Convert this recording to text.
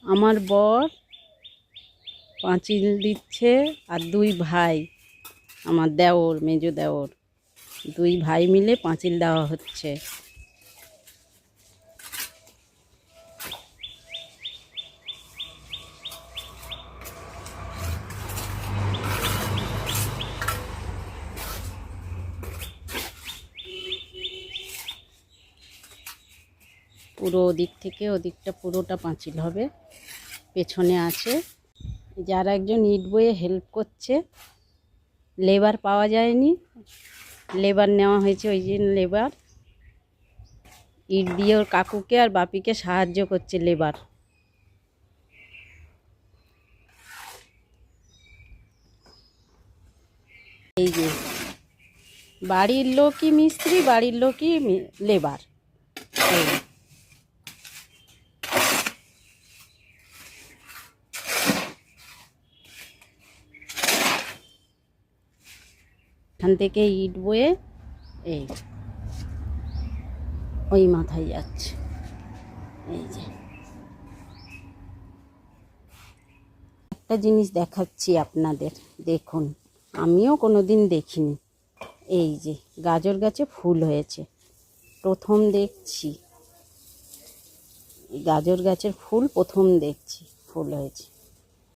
আমার বর পাঁচিল দিচ্ছে আর দুই ভাই, আমার দেওর, মেজো দেওর, দুই ভাই মিলে পাঁচিল দেওয়া হচ্ছে। পুরো ওদিক থেকে ওদিকটা পুরোটা পাঁচিল হবে। পেছনে আছে যারা একজন ইট বয়ে হেল্প করছে, লেবার পাওয়া যায়নি, লেবার নেওয়া হয়েছে, ওই যে লেবার ইট দিয়ে ওর কাকুকে আর বাপিকে সাহায্য করছে লেবার। এই যে বাড়ির লোকই মিস্ত্রি, বাড়ির লোকই লেবার। এখান থেকে ইট বয়ে এই ওই মাথায় যাচ্ছে। এই যে একটা জিনিস দেখাচ্ছি আপনাদের, দেখুন, আমিও কোনোদিন দেখিনি। এই যে গাজর গাছে ফুল হয়েছে, প্রথম দেখছি। গাজর গাছের ফুল প্রথম দেখছি, ফুল হয়েছে।